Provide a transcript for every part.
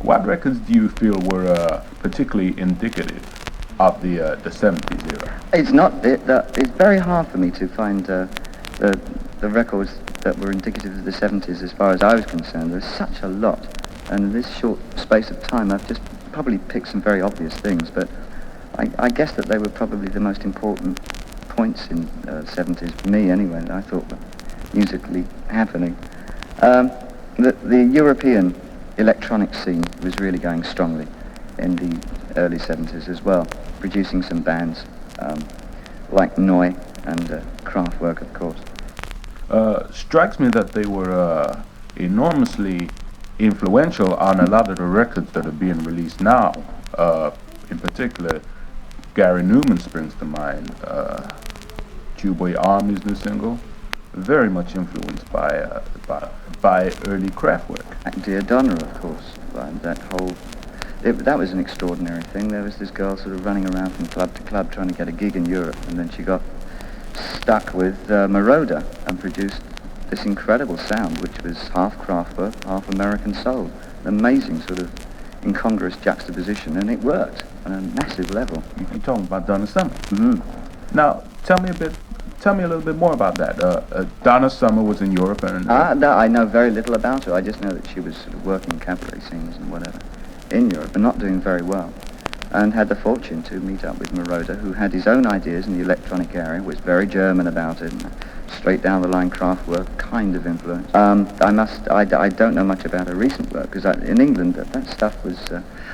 What records do you feel were particularly indicative of the 70s era? It's not. It's very hard for me to find the records that were indicative of the 70s as far as I was concerned. There's such a lot, and in this short space of time I've just probably picked some very obvious things, but I guess that they were probably the most important points in 70s for me anyway, that I thought were musically happening. The European electronic scene was really going strongly in the early 70s as well, producing some bands like Neu and Kraftwerk, of course. Strikes me that they were enormously influential on a lot of the records that are being released now. In particular, Gary Newman springs to mind. Bowie Army's new single, very much influenced by early Kraftwerk. Dear Donna, of course, that was an extraordinary thing. There was this girl sort of running around from club to club trying to get a gig in Europe, and then she got stuck with Moroder and produced this incredible sound, which was half Kraftwerk, half American soul. An amazing sort of incongruous juxtaposition, and it worked on a massive level. You're talking about Donna Summer. Mm-hmm. Now, tell me a little bit more about that. Donna Summer was in Europe, and no, I know very little about her. I just know that she was sort of working cabaret scenes and whatever in Europe, but not doing very well, and had the fortune to meet up with Moroder, who had his own ideas in the electronic area, was very German about it, and straight down the line Kraftwerk kind of influence. I don't know much about her recent work, because in England that stuff was,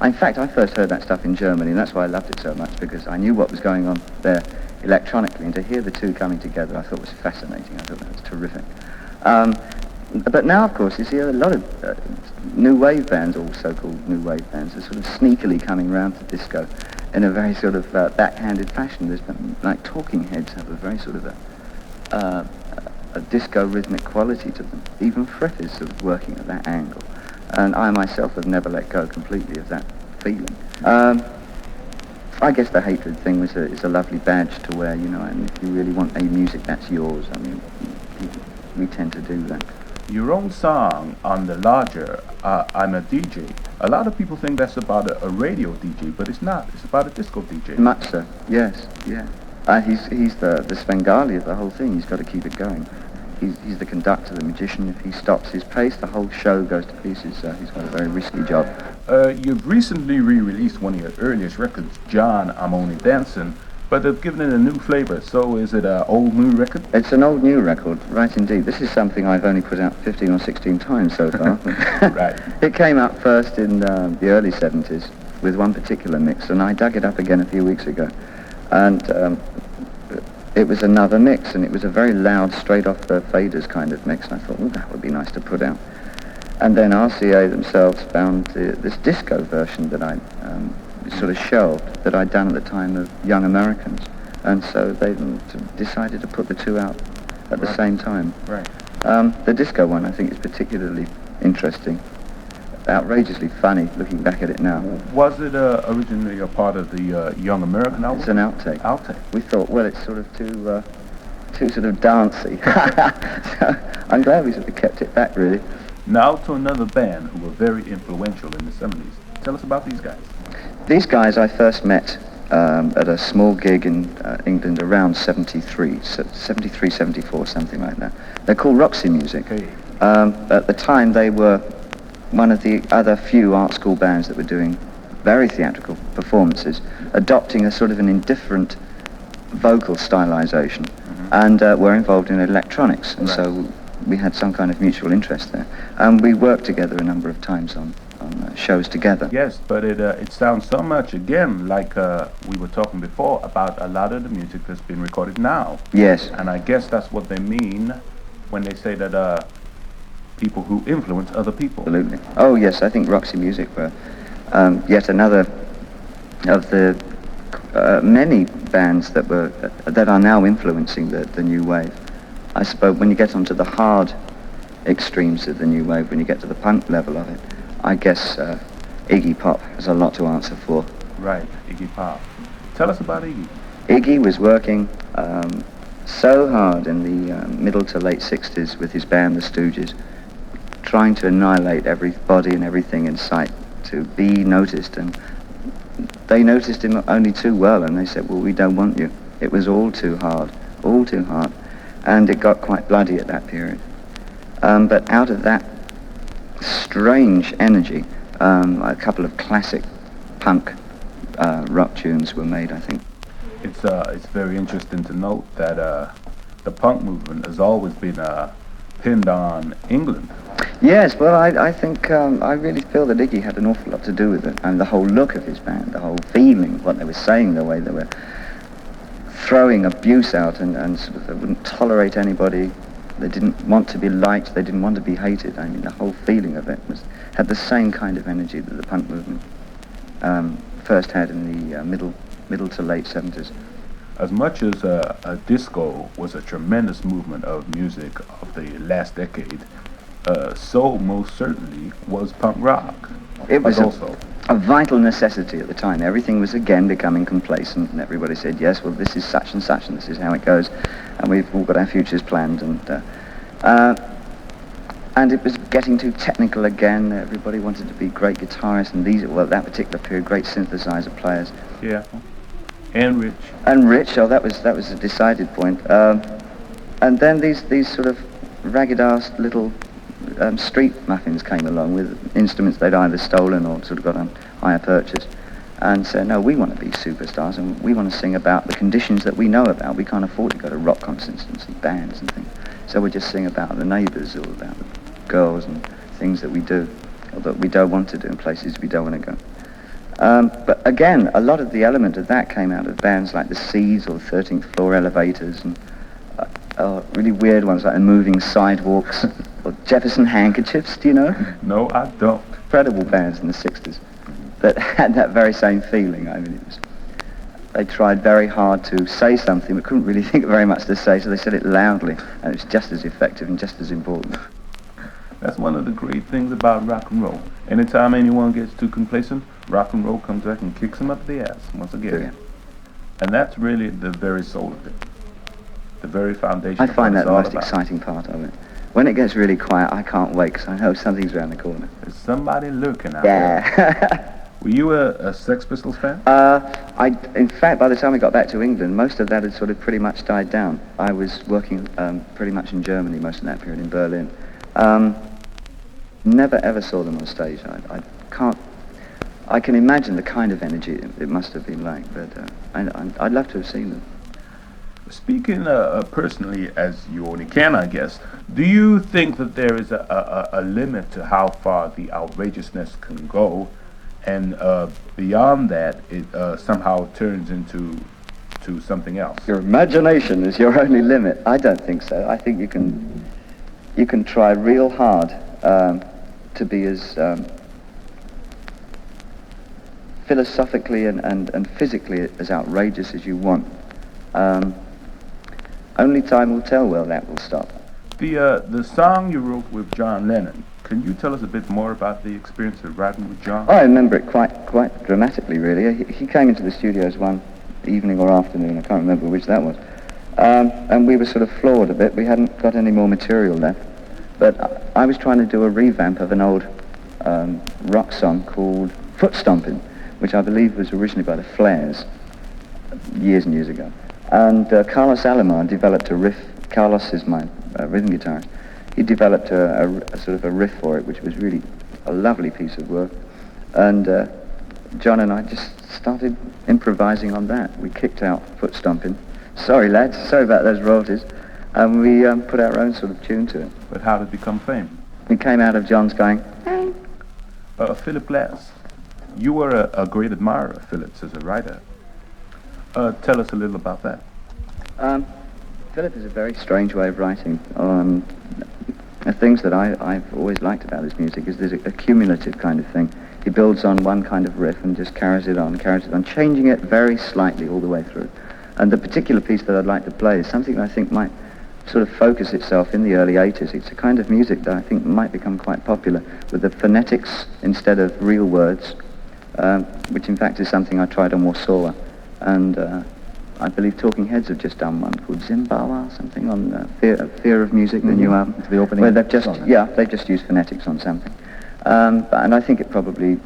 in fact I first heard that stuff in Germany, and that's why I loved it so much, because I knew what was going on there electronically, and to hear the two coming together I thought was fascinating. I thought that was terrific. But now, of course, you see a lot of new wave bands, or so-called new wave bands, are sort of sneakily coming round to disco in a very sort of backhanded fashion. There's like Talking Heads have a very sort of a disco rhythmic quality to them. Even Frith is sort of working at that angle, and I myself have never let go completely of that feeling. I guess the hatred thing is a lovely badge to wear, you know, and if you really want a music that's yours, I mean, we tend to do that. Your own song on the larger I'm a DJ, a lot of people think that's about a radio DJ, but it's not. It's about a disco DJ. Much so, yes, yeah. He's the Svengali of the whole thing. He's got to keep it going. He's the conductor, the magician. If he stops his pace, the whole show goes to pieces, so he's got a very risky job. You've recently re-released one of your earliest records, John, I'm Only Dancing, but they've given it a new flavor. So is it an old new record? It's an old new record, right indeed. This is something I've only put out 15 or 16 times so far. Right. It came out first in the early 70s with one particular mix, and I dug it up again a few weeks ago. And it was another mix, and it was a very loud, straight off the faders kind of mix, and I thought, well, that would be nice to put out. And then RCA themselves found this disco version that I sort of shelved, that I'd done at the time of Young Americans, and so they decided to put the two out at the same time. Right. The disco one, I think, is particularly interesting, outrageously funny looking back at it now. Was it originally a part of the Young American album? It's an outtake. Outtake. We thought, well, it's sort of too sort of dancey. So I'm glad we sort of kept it back, really. Now to another band who were very influential in the 70s. Tell us about these guys. These guys I first met at a small gig in England around 73, 74, something like that. They're called Roxy Music. Okay. At the time they were one of the other few art school bands that were doing very theatrical performances, adopting a sort of an indifferent vocal stylization, and were involved in electronics, and so we had some kind of mutual interest there. And we worked together a number of times on shows together. Yes, but it sounds so much, again, like we were talking before, about a lot of the music that's been recorded now. Yes. And I guess that's what they mean when they say that people who influence other people. Absolutely. Oh yes, I think Roxy Music were yet another of the many bands that are now influencing the new wave. I suppose when you get onto the hard extremes of the new wave, when you get to the punk level of it, I guess Iggy Pop has a lot to answer for. Right, Iggy Pop. Tell us about Iggy. Iggy was working so hard in the middle to late 60s with his band, the Stooges, trying to annihilate everybody and everything in sight to be noticed, and they noticed him only too well, and they said, well, we don't want you. It was all too hard, and it got quite bloody at that period. But out of that strange energy, a couple of classic punk rock tunes were made, I think. It's very interesting to note that the punk movement has always been pinned on England. Yes, well, I think I really feel that Iggy had an awful lot to do with it, and the whole look of his band, the whole feeling, what they were saying, the way they were throwing abuse out, and sort of they wouldn't tolerate anybody. They didn't want to be liked. They didn't want to be hated. I mean, the whole feeling of it had the same kind of energy that the punk movement first had in the middle to late 70s. As much as a disco was a tremendous movement of music of the last decade, so most certainly was punk rock. It was also a vital necessity at the time. Everything was again becoming complacent, and everybody said, yes, well, this is such, and this is how it goes, and we've all got our futures planned, and it was getting too technical again. Everybody wanted to be great guitarists, and that particular period, great synthesizer players. Yeah. And rich. And rich, oh, that was a decided point. And then these sort of ragged-ass little street muffins came along with instruments they'd either stolen or sort of got on hire purchase, and said, no, we want to be superstars, and we want to sing about the conditions that we know about. We can't afford to go to rock concerts and see bands and things, so we'll just sing about the neighbours or about the girls and things that we do, or that we don't want to do in places we don't want to go. But again, a lot of the element of that came out of bands like the Seeds or the 13th Floor Elevators, and really weird ones like the Moving Sidewalks or Jefferson Handkerchiefs, do you know? No, I don't. Incredible bands in the 60s that had that very same feeling. I mean, they tried very hard to say something but couldn't really think of very much to say, so they said it loudly, and it was just as effective and just as important. That's one of the great things about rock and roll. Anytime anyone gets too complacent, rock and roll comes back and kicks them up the ass once again. Yeah. And that's really the very soul of it. The very foundation. I find that the most about. Exciting part of it. When it gets really quiet, I can't wait because I know something's around the corner. There's somebody lurking out there. Yeah. Were you a Sex Pistols fan? In fact, by the time we got back to England, most of that had sort of pretty much died down. I was working pretty much in Germany most of that period, in Berlin. Never ever saw them on stage. I can imagine the kind of energy it must have been like, but I'd love to have seen them. Speaking personally, as you only can, I guess, do you think that there is a limit to how far the outrageousness can go, and beyond that, it somehow turns into something else? Your imagination is your only limit. I don't think so. I think you can try real hard to be as philosophically and physically as outrageous as you want. Only time will tell where that will stop. The song you wrote with John Lennon, can you tell us a bit more about the experience of writing with John? I remember it quite dramatically, really. He came into the studios one evening or afternoon, I can't remember which that was, and we were sort of floored a bit. We hadn't got any more material left, but I was trying to do a revamp of an old rock song called Foot Stomping, which I believe was originally by the Flares years and years ago. And Carlos Alomar developed a riff. Carlos is my rhythm guitarist. He developed a sort of a riff for it, which was really a lovely piece of work. And John and I just started improvising on that. We kicked out Foot Stomping. Sorry, lads, sorry about those royalties. And we put our own sort of tune to it. But how did it become fame? It came out of John's going, hey. Philip Glass, you were a great admirer of Philip's as a writer. Tell us a little about that. Philip is a very strange way of writing. The things that I've always liked about his music is there's a cumulative kind of thing. He builds on one kind of riff and just carries it on, changing it very slightly all the way through. And the particular piece that I'd like to play is something that I think might sort of focus itself in the early 80s. It's a kind of music that I think might become quite popular with the phonetics instead of real words, which in fact is something I tried on Warsaw. And I believe Talking Heads have just done one called Zimbabwe or something on Fear of Music, the new album. It's the opening where they've just song, they've just used phonetics on something. And I think it probably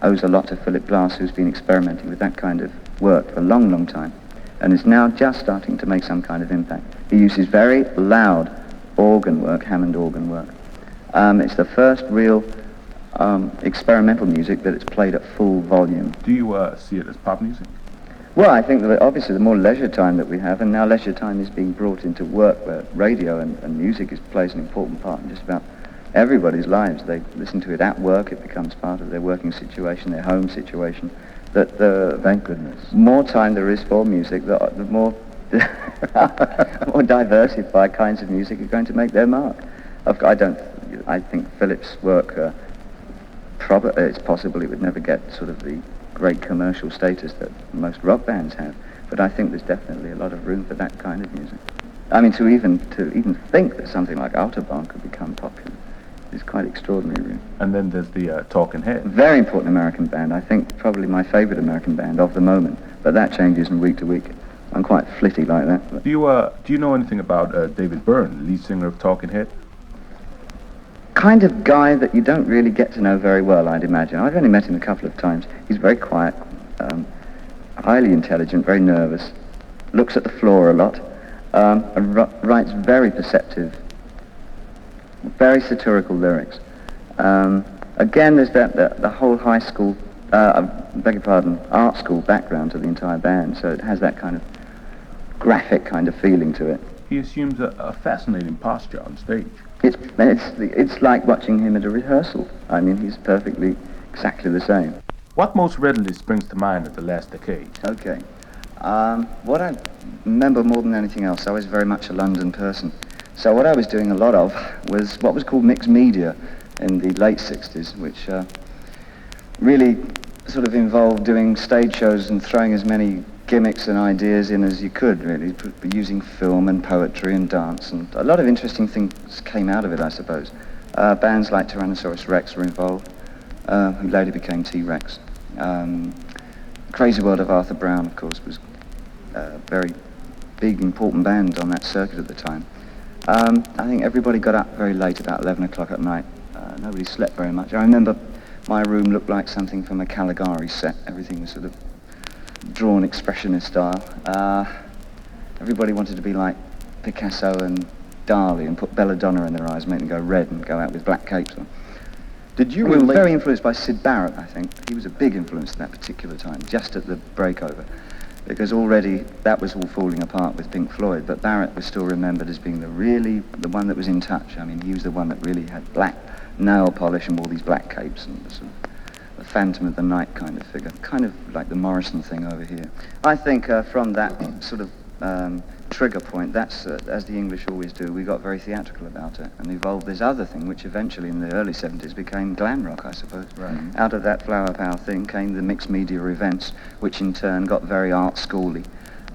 owes a lot to Philip Glass, who's been experimenting with that kind of work for a long, long time, and is now just starting to make some kind of impact. He uses very loud organ work, Hammond organ work. It's the first real experimental music that it's played at full volume. Do you see it as pop music? Well, I think that obviously the more leisure time that we have, and now leisure time is being brought into work where radio and music plays an important part in just about everybody's lives. They listen to it at work, it becomes part of their working situation, their home situation. That the Thank goodness. more time there is for music, the more more diversified kinds of music are going to make their mark. I think Philip's work, it's possible it would never get sort of the great commercial status that most rock bands have, but I think there's definitely a lot of room for that kind of music. I mean, to even think that something like Autobahn could become popular is quite extraordinary, really. And then there's the Talking Heads. Very important American band. I think probably my favourite American band of the moment, but that changes from week to week. I'm quite flitty like that. But. Do you know anything about David Byrne, lead singer of Talking Heads? Kind of guy that you don't really get to know very well, I'd imagine. I've only met him a couple of times. He's very quiet, highly intelligent, very nervous, looks at the floor a lot, and writes very perceptive, very satirical lyrics. Again, there's the whole high school, art school background to the entire band, so it has that kind of graphic kind of feeling to it. He assumes a fascinating posture on stage. It's like watching him at a rehearsal. I mean, he's exactly the same. What most readily springs to mind of the last decade? Okay. What I remember more than anything else, I was very much a London person. So what I was doing a lot of was what was called mixed media in the late 60s, which really sort of involved doing stage shows and throwing as many gimmicks and ideas in as you could, really, using film and poetry and dance, and a lot of interesting things came out of it, I suppose. Bands like Tyrannosaurus Rex were involved, who later became T-Rex. Crazy World of Arthur Brown, of course, was a very big, important band on that circuit at the time. I think everybody got up very late, about 11 o'clock at night. Nobody slept very much. I remember my room looked like something from a Caligari set. Everything was sort of drawn expressionist style. Everybody wanted to be like Picasso and Dali and put belladonna in their eyes, make them go red and go out with black capes on. We were very influenced by Syd Barrett, I think. He was a big influence at that particular time, just at the breakover, because already that was all falling apart with Pink Floyd, but Barrett was still remembered as being the one that was in touch. I mean, he was the one that really had black nail polish and all these black capes and sort of the Phantom of the Night kind of figure, kind of like the Morrison thing over here. I think from that sort of trigger point, that's, as the English always do, we got very theatrical about it and evolved this other thing, which eventually in the early 70s became glam rock, I suppose. Right. Out of that flower power thing came the mixed media events, which in turn got very art schooly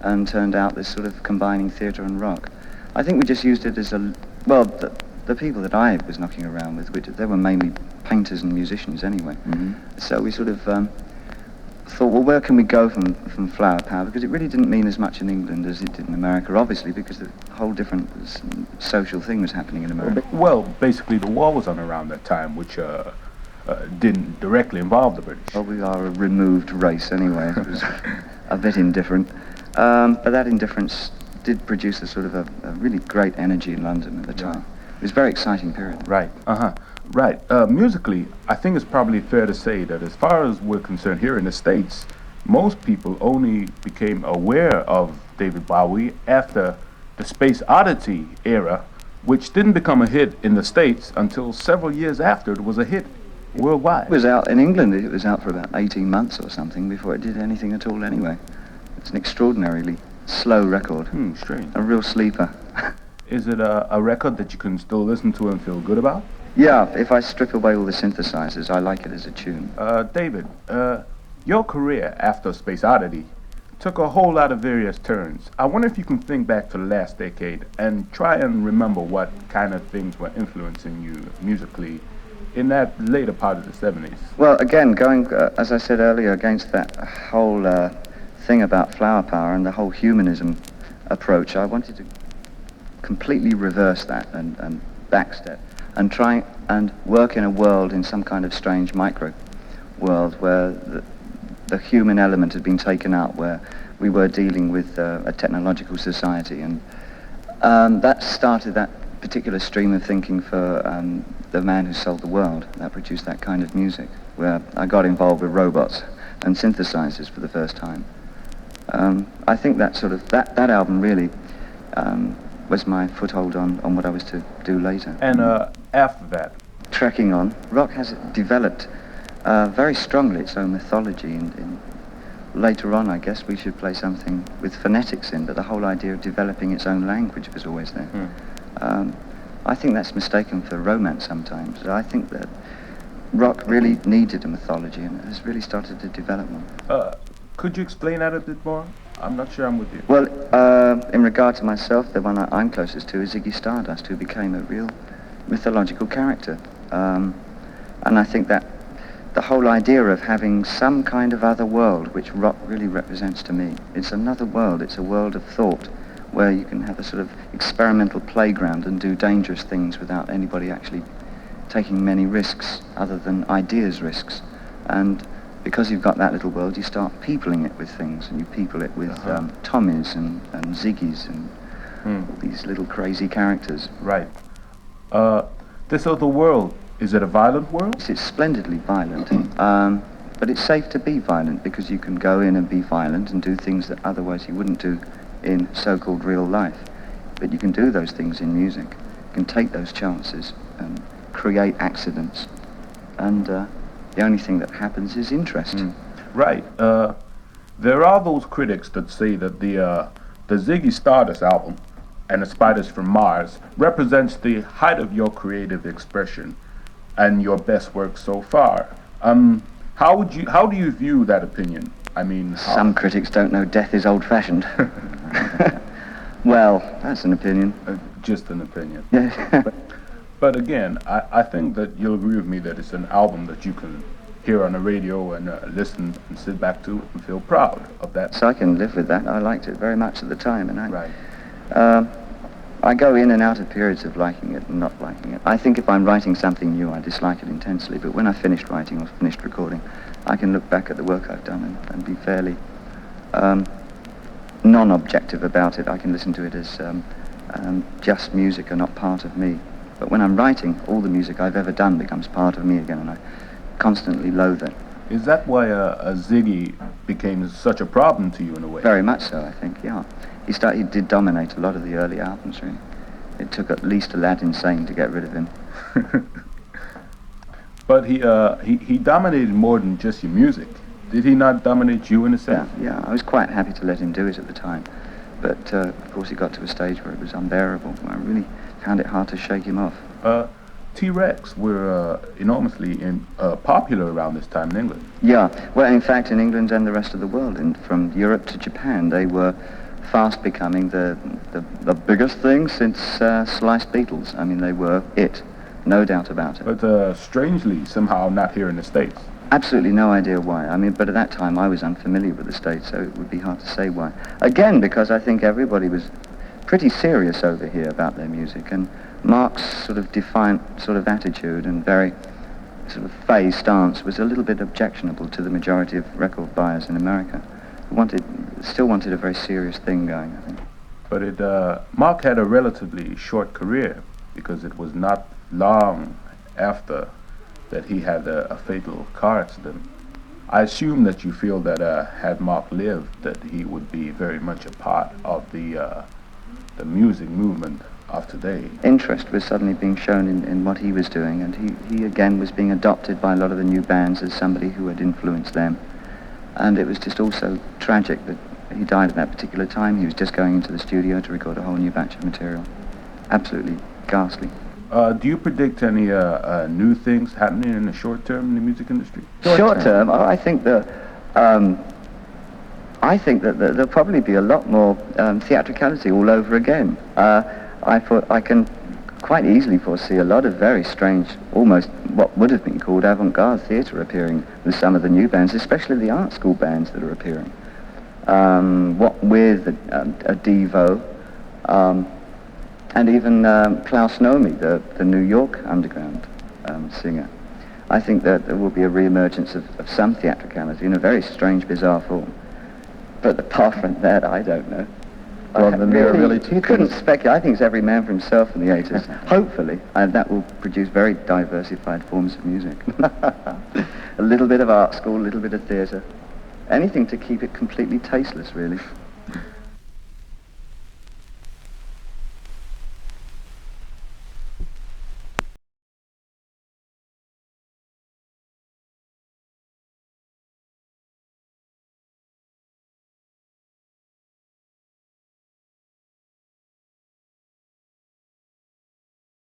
and turned out this sort of combining theatre and rock. I think we just used it as the people that I was knocking around with, they were mainly painters and musicians anyway. Mm-hmm. So we sort of thought, well, where can we go from flower power? Because it really didn't mean as much in England as it did in America, obviously, because a whole different social thing was happening in America. Well, basically the war was on around that time, which didn't directly involve the British. Well, we are a removed race anyway. It was a bit indifferent. But that indifference did produce a sort of a really great energy in London at the time. It was a very exciting period. Right, right. Musically, I think it's probably fair to say that as far as we're concerned here in the States, most people only became aware of David Bowie after the Space Oddity era, which didn't become a hit in the States until several years after it was a hit worldwide. It was out in England, it was out for about 18 months or something before it did anything at all anyway. It's an extraordinarily slow record. Strange. A real sleeper. Is it a record that you can still listen to and feel good about? Yeah, if I strip away all the synthesizers, I like it as a tune. David, your career after Space Oddity took a whole lot of various turns. I wonder if you can think back to the last decade and try and remember what kind of things were influencing you musically in that later part of the 70s. Well, again, going, as I said earlier, against that whole thing about flower power and the whole humanism approach, I wanted to completely reverse that and backstep and try and work in a world in some kind of strange micro world where the human element had been taken out, where we were dealing with a technological society, and that started that particular stream of thinking for The Man Who Sold the World. That produced that kind of music, where I got involved with robots and synthesizers for the first time. I think that album really was my foothold on what I was to do later. And after that? Trekking on, rock has developed very strongly its own mythology, and later on I guess we should play something with phonetics in, but the whole idea of developing its own language was always there. I think that's mistaken for romance sometimes. I think that rock really needed a mythology and has really started to develop one. Could you explain that a bit more? I'm not sure I'm with you. Well, in regard to myself, the one I'm closest to is Ziggy Stardust, who became a real mythological character. And I think that the whole idea of having some kind of other world, which rock really represents to me, it's another world, it's a world of thought, where you can have a sort of experimental playground and do dangerous things without anybody actually taking many risks, other than ideas risks. And because you've got that little world, you start peopling it with things, and you people it with Tommies and Ziggies and all these little crazy characters. Right. This other world, is it a violent world? It's splendidly violent, but it's safe to be violent because you can go in and be violent and do things that otherwise you wouldn't do in so-called real life. But you can do those things in music. You can take those chances and create accidents, and the only thing that happens is interest. Right. There are those critics that say that the Ziggy Stardust album and the Spiders from Mars represents the height of your creative expression and your best work so far. How do you view that opinion? I mean, some critics don't know death is old-fashioned. Well, that's an opinion. Just an opinion. Yes. But again, I think that you'll agree with me that it's an album that you can hear on the radio and listen and sit back to and feel proud of that. So I can live with that. I liked it very much at the time, and Right. I go in and out of periods of liking it and not liking it. I think if I'm writing something new, I dislike it intensely, but when I've finished writing or finished recording, I can look back at the work I've done and be fairly non-objective about it. I can listen to it as just music and not part of me. But when I'm writing, all the music I've ever done becomes part of me again, and I constantly loathe it. Is that why a Ziggy became such a problem to you in a way? Very much so, I think, yeah. He did dominate a lot of the early albums, really. It took at least Aladdin Sane to get rid of him. But he dominated more than just your music. Did he not dominate you in a sense? Yeah, I was quite happy to let him do it at the time. But, of course, he got to a stage where it was unbearable. I really found it hard to shake him off. T-Rex were enormously popular around this time in England. Yeah, well, in fact, in England and the rest of the world, and from Europe to Japan, they were fast becoming the biggest thing since Sliced Beatles. I mean, they were it, no doubt about it. But strangely, somehow not here in the States. Absolutely no idea why. I mean, but at that time I was unfamiliar with the States, so it would be hard to say why. Again, because I think everybody was pretty serious over here about their music, and Mark's sort of defiant sort of attitude and very sort of phase stance was a little bit objectionable to the majority of record buyers in America. Still wanted a very serious thing going, I think. But Mark had a relatively short career, because it was not long after that he had a fatal car accident. I assume that you feel that had Mark lived, that he would be very much a part of the music movement of today. Interest was suddenly being shown in what he was doing, and he again was being adopted by a lot of the new bands as somebody who had influenced them. And it was just also tragic that he died at that particular time. He was just going into the studio to record a whole new batch of material. Absolutely ghastly. Do you predict any new things happening in the short term in the music industry? Short term, I think that there'll probably be a lot more theatricality all over again. I can quite easily foresee a lot of very strange, almost what would have been called avant-garde theatre appearing with some of the new bands, especially the art school bands that are appearing. What with a Devo, and even Klaus Nomi, the New York underground singer. I think that there will be a re-emergence of some theatricality in a very strange, bizarre form. But apart from that, I don't know. Well, then there are really two You couldn't things. speculate. I think it's every man for himself in the 80s. Hopefully, and that will produce very diversified forms of music. A little bit of art school, a little bit of theatre. Anything to keep it completely tasteless, really.